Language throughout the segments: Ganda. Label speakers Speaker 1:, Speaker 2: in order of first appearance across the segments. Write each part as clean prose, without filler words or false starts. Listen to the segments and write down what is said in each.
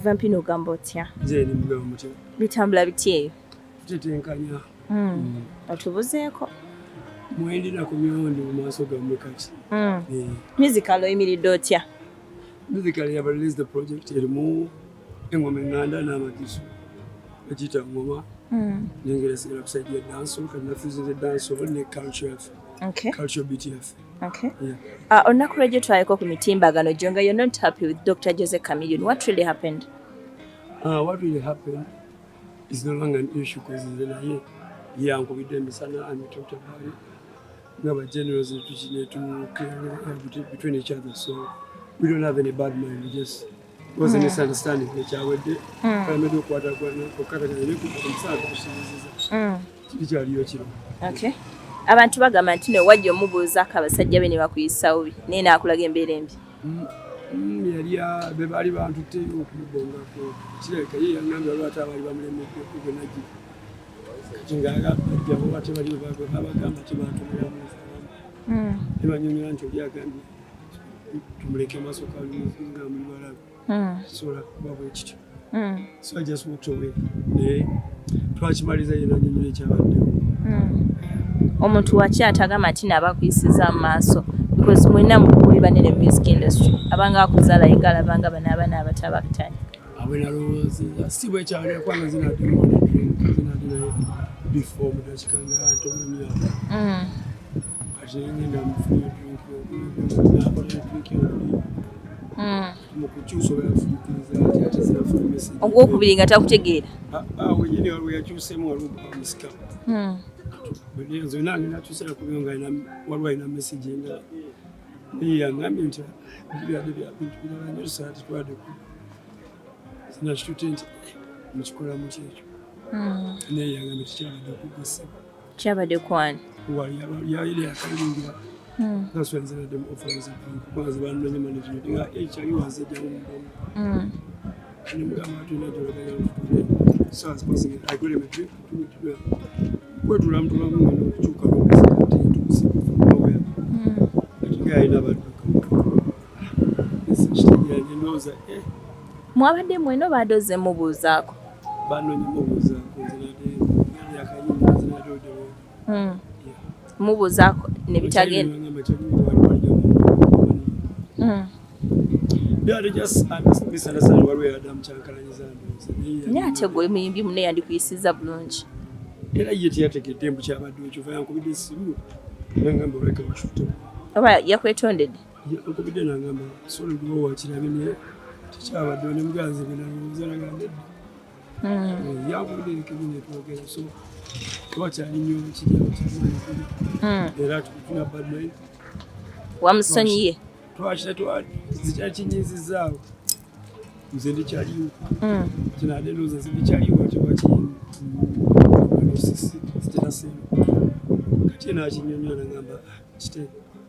Speaker 1: Vampino Gambotya.
Speaker 2: Jeni mugabo mutya.
Speaker 1: Bitambula bityeyo.
Speaker 2: Tutetenkanya.
Speaker 1: Atubuzeeko.
Speaker 2: Mwendira ku myondo mu maaso gammwe kati.
Speaker 1: Musical oyimiridde otya?
Speaker 2: Musically have released the project erimu engoma enganda n'amadisu. Ekiyita ngoma. Nyengera sigala kusaidia dancehall kandi nafuzize dancehall ne culture.
Speaker 1: Okay.
Speaker 2: Culture BTF.
Speaker 1: Okay.
Speaker 2: Yeah.
Speaker 1: Olunaku lw'egyo twaliko ku mitimbagano Jonga, you're not happy with Dr. Jose Chameleone. What really happened?
Speaker 2: What really happened is no longer an issue because naye yankubidde emisana and we talked about it. Ngaba generals to clear between each other, so we don't have any bad mind. We just was a misunderstanding which I would do. I made a quarter for cutting
Speaker 1: Okay. Abantu bagamba nti ne wajja omubuuzaako abasajja be ne bakuyisawo bi naye naakulaga embeera embi.
Speaker 2: Yali bebaali bantutte okumubongako kirabika ye yangambye lwaki abaali bamulemedde okugenagi kati ng'agambajjabo bate bali babagamba tebatumira muzaalamu ne banyonyola nti oli agambye tumuleke maaso nga muli balabe kisobola kuba bwe kityo. So I just walked away. Naye twakimaliza ye nanyonyola ekyabaddewo.
Speaker 1: Omuntu wakyata agamba nti nabakuyisiza mu maaso because mwenna muli banene mu music industry abanga akuzaala yegala abanga banaabana abatabakitani
Speaker 2: abwe nalowooza si bwe kyali kwanga zinadinaye before mudakikanga ntomenya kati ngenda mufuna drink mukukyusa obayafuukiriza ati zinafuna message
Speaker 1: ogwokubiri nga takutegeera
Speaker 2: wenyini waliwo yakyusemu waliwo bamusika nze nange natusera kubyo nga waliwo alina message endala yangambye nti byadde byabintu birala nnyo saati twaddeku sinakitutte nti mukikolamu kyekyo naye yangambye tekyabadde okugasiba
Speaker 1: kyabadde kwani
Speaker 2: yayire yakaliringira naswenzenaddemu offers kwanze banonye management nga HIUaze ejjamu mubomu nemugamba atunajolagaya sas passing I got him a drink kwetula mutulamu ngenda okukyuka lwomesiatukusibufunawe atigaye nabadduka kitegera nendowooza
Speaker 1: mwabadde mwena badoze mubuuzaako
Speaker 2: banonye mubuuzaako nzenadeyakanyuma zenadoddewo
Speaker 1: mubuuzaako ne bitagenda naye ate gwe muyimbi munne yandikuyisiza bulungi
Speaker 2: era ye teyategedde mbu kyabaddewo kyova yankubidde essimu nangamba oleka wakyute
Speaker 1: oba yakwetondedde
Speaker 2: yankubidde nangamba soliwo wakirabye naye tekyabaddewo ne muganzi benalowooza nagambedde yankubidde erekebye netwogera so wakyali nnyo kijabo kyamaani era tukufuna badmain
Speaker 1: wamusonyiye
Speaker 2: twakita zikyakinyizizaawo nze ndikyaliwo kinadde ndowooza zindikyaliwo tewakiyini sikitasema kati nakinyonyola nagamba kite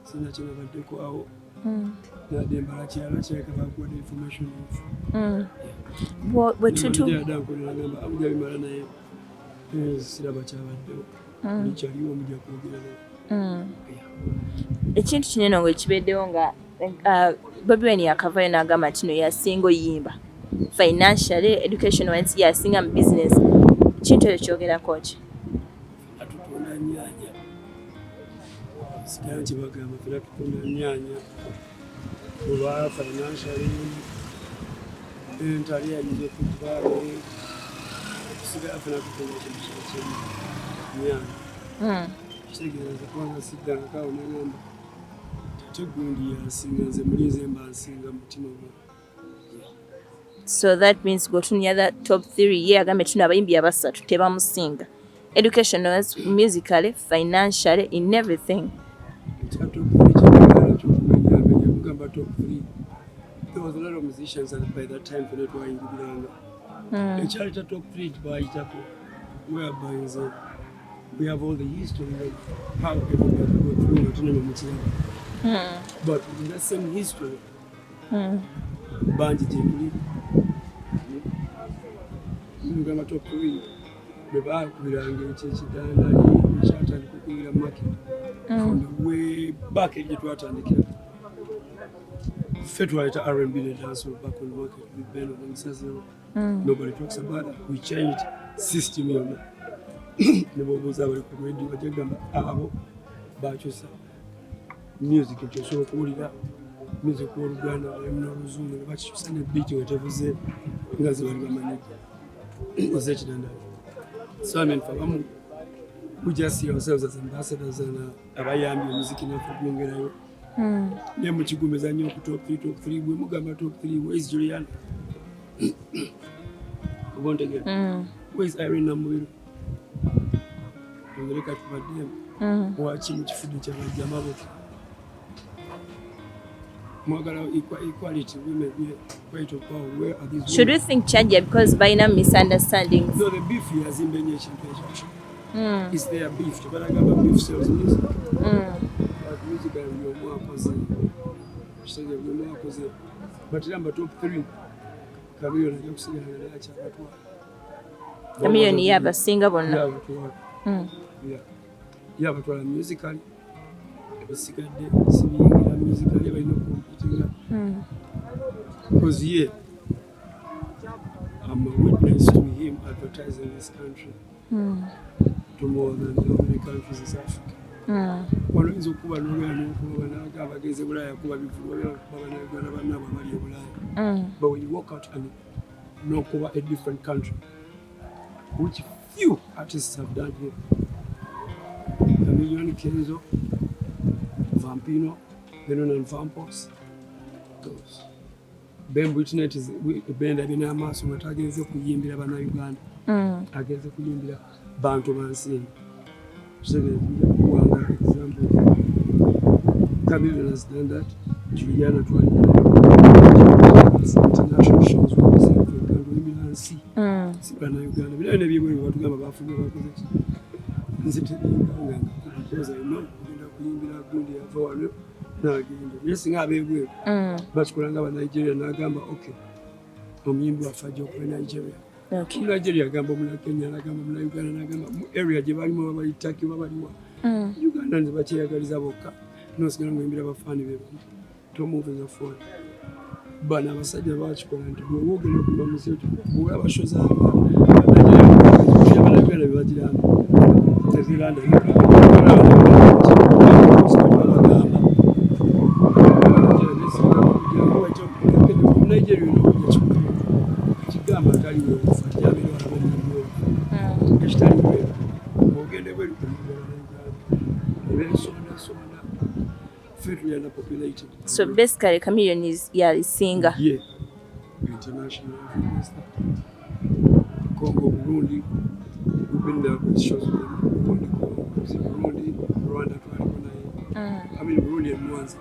Speaker 2: sina kinabaddeko awo nadde mbala kirala kireka bakuwadde information bwetutuaddankolera amuja bimala naye siraba kyabaddewo ndikyaliwo mujja kwogera
Speaker 1: ekintu kinene nga ekibeddewo nga Bobi Wine yakavayo n'agamba nti no yasinga oyimba financially education wise yasinga mu business kintu ekyo kyogerako ki
Speaker 2: atutunda nnyanja sigala nkibagamba fera tutunda nnyanja olwa financially entali yayinza okutubaale tusigala fena tutunda kintu kyemu nnyanja kitegeeza kubanga siddangakawo nagamba ate gundi yasinga nze mulinze mba nsinga mutima gwe.
Speaker 1: So that means gotunya that top 3 ye agambe tuna abayimbi abasatu tebamusinga education wise, musically, financially, in everything.
Speaker 2: There was a lot of musicians by that time for not wine the charity top 3 by Itapo whereby we have all the history of how people go through but in that same history Banji Jimmy Gamba top 3 beba kubirangira ekikidanda chatali kukwira market from the way back ejje twatandikira Federal R&B and dancehall back on the market with Ben on Sazero. Nobody talks about it. We changed system on the bobos are recommending a Gamba Bakyuse music into so called music called Ghana and Zoom, but you send a beat whatever say Gazi was it and so I mean for we just see ourselves as ambassadors and abayambi music in Africa. Nemu chigumeza nnyo ku top 3 bwe mugamba top 3 where is Juliana ubontegera where is Irene Namubiru ngeleka tubadde wachi mu kifudu kya bajjamabo mwagala equality women be quite of power. Where are these
Speaker 1: should we think change because by now misunderstandings?
Speaker 2: No, the beef has in benye chintu is there beef tubagamba beef sells music music and your more positive. So you're more positive. But number top 3, Chameleone and Yoxi and Lacha.
Speaker 1: Chameleone, you have a singer one.
Speaker 2: Yeah, but musically, basically, musically, I know competing. Because here, I'm a witness to him advertising this country to more than how many countries in Africa. One is Okuba no bageze bulaya kuba bivuga bana bali bulaya. But when you walk out and know Kuba a different country, which few artists have done here. Chameleone, Kenzo, Vampino, Venom and Vampos, those. Ben Witness is a band that been a mass who agenze kuyimbira bana Uganda. Agenze kuyimbira Bantu Mansi. So one example, Chameleone has done that. Juliana international shows where we say Uganda see. Uganda. We don't know what to go about for because I know yes, but Nigeria Nagamba okay. Omimbu afajo kwa Nigeria. Okay. Nigeria Gamba Kenya Nagamba Uganda Nagamba area gye balimo babalitaki babaliwa. Uganda nze bakyeyagaliza bokka. Nosigala ng'embira abafaani be bamu. Tomoving forward. Bana abasajja bakikola nti bwe woogera okuva mu seetu bwe abashoza Nigeria bebagiramba. Teziranda Nigeria kigamba taliwe okufa kyabera wabonyo ekitaliwe ogende bwe fairly populated.
Speaker 1: So basically Chameleone is a singer.
Speaker 2: Yeah. International Congo, Burundi, we've been there with shows with Burundi, Rwanda, I mean Burundi and Mwanza,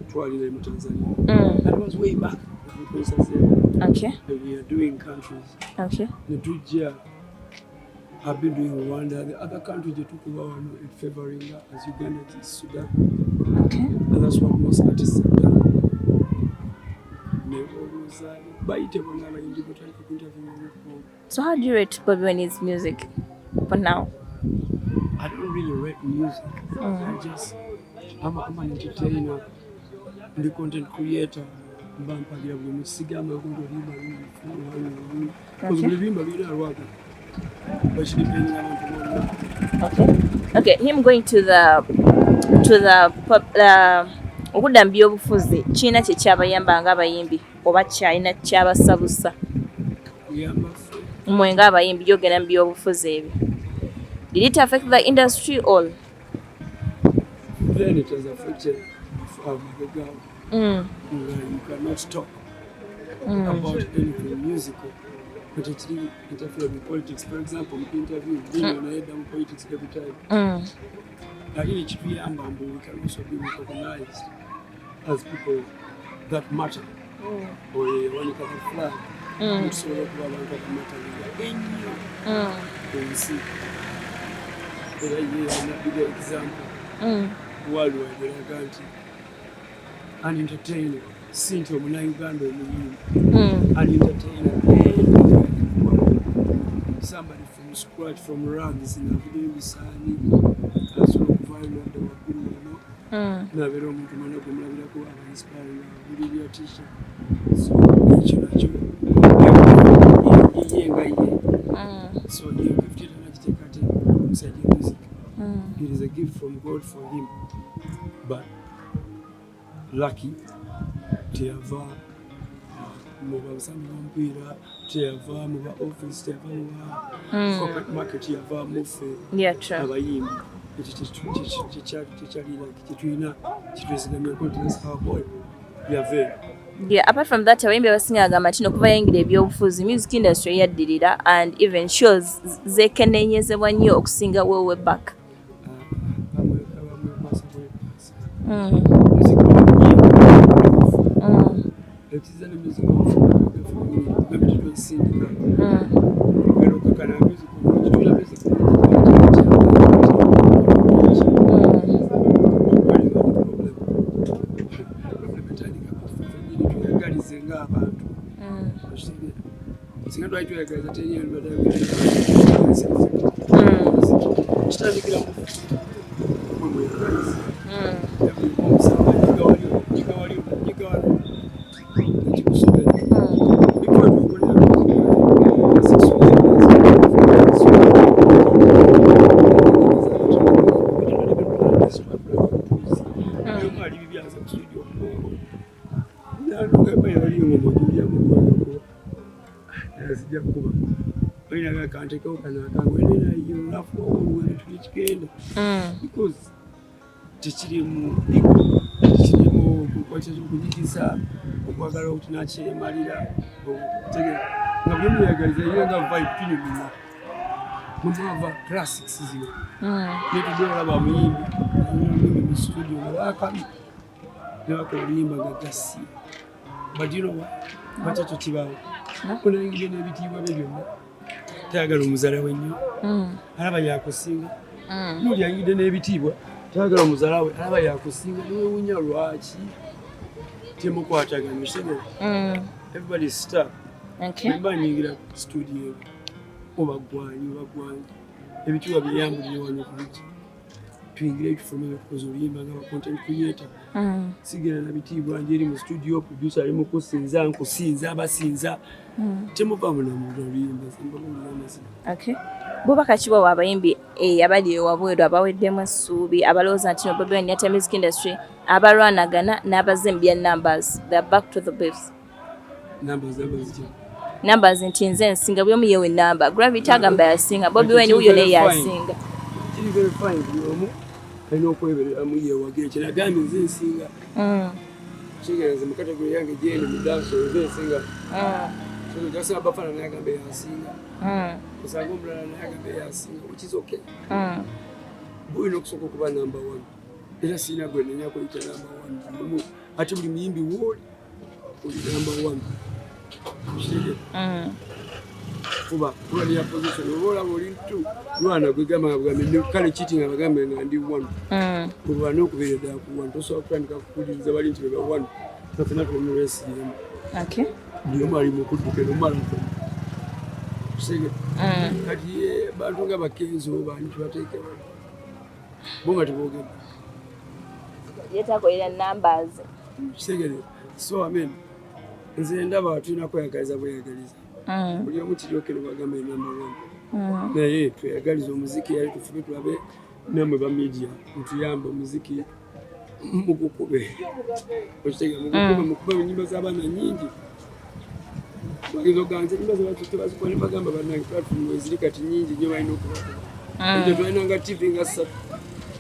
Speaker 2: Twali in Tanzania. That was way back.
Speaker 1: Okay.
Speaker 2: And we are doing countries.
Speaker 1: Okay.
Speaker 2: The two years have been doing Rwanda. The other countries they took over in favoring as Uganda and Sudan.
Speaker 1: Okay.
Speaker 2: And that's what most artists have done.
Speaker 1: So how do you rate Bobby Wine's music for now?
Speaker 2: I don't really rate music. I'm an entertainer, the content creator.
Speaker 1: Okay, him going to the okudda byobufuzi kiina kye kyabayamba ng'abayimbi oba kyalina kyabasabusa mmwe ng'abayimbi gyogera mu byobufuzi ebyo. Did it affect the industry all?
Speaker 2: Then it has affected the girl. You cannot talk about anything musical, but it really interferes with politics. For example, we interview on head down politics every time. We can also be recognized as people that matter. Or when you can flag, it's all about that matter. You see, another example. Worldwide, an entertainer, Sinto Uganda, an entertainer, somebody from scratch, from rugs in a video, nabeera omuntu mwana gwemulabirako aba-inspiring buli byatisha so ekyo nakyo ye nga ye so ye gift nakiteeka ate omusajja music it is a gift from God for him but lucky teyava mu basambi b'omupiira teyava mu ba office teyava mu ba corporate market yava muffe abayimbi kyetulina kitwezigamya continence our boy yave.
Speaker 1: Yeah, apart from that abayimbi abasinga agamba nti okuva yayingira ebyobufuzi music industry yaddirira and even shows zekennenyezebwa nnyo okusinga wewe back.
Speaker 2: Because tekirimu kunyigiza okwagala okuti nakyemalira nga byemuyagaliza ye nga vibe tunyumira mumava classics zino netudde olaba muyimbi mu studio wakabi nebakola oluyimba nga gasi but you know what bakyato kibaawo kunayingire n'ebitiibwa bye byonna tayagala omuzaala we nnyo alaba yakusinga noli yayingidde n'ebitiibwa tayagala omuzaala we alaba yakusinga niwewunya lwaki temukwatagana osigala everybody stop mba nyingira studio obagwanyi ebitiibwa byeyambulire wano kubiki tuyingire ekifomere okukoza oluyimba nga bacontent creator sigenda na bitiibwa nje eri mu studio producer ali mu kusinza nkusinza abasinza temuvaamu namuntu oluyimba
Speaker 1: okay bubaka kibo abayimbi abali ewabweru abaweddemu essuubi abalowooza nti Bobi Wine yata music industry abalwanagana n'abazembya numbers they are back to the base numbers nti nze nsinga buli omu yewe namba Gravity agamba yasinga Bobi Wine huyo naye yasinga
Speaker 2: kiri very fine buli omu alina okwebereramu yewage kinagambye nze nsinga kigenze mu kategori yange jeni mu danso nze nsinga so just abafana naye agambe yasinga kusanga omulala naye agambe yasinga which is okay bulina okusooka okuba number one era sirina gwe nenya kuyita number one ate buli muyimbi wooli oli number one kuba wali ya position obola boli tu lwana gwegama bagambe kale cheating abagambe nga ndi one kuba no kubere da ku one to so kwandika kukuliza bali nti ba one tafuna ko mu race yemu
Speaker 1: okay
Speaker 2: ndiyo mali mu kuduke no mali ko sege kati bantu nga bakenzo bantu bateke bonga tiboge
Speaker 1: yeta ko ila numbers
Speaker 2: sege so amen nze ndaba tulina kweyagaliza bweyagaliza buli omu kiryokero bagamba number one naye tweyagaliza omuziki yali tufube tulabe namwe ba media ntuyamba omuziki mugukube okitega mugukube enyimba z'abaana nyingi bageza oganze enyimba z'abantu tebazikwane bagamba bannange platform eziri kati nyingi nnyo balina okubakuba ekyo twalina nga TV nga 3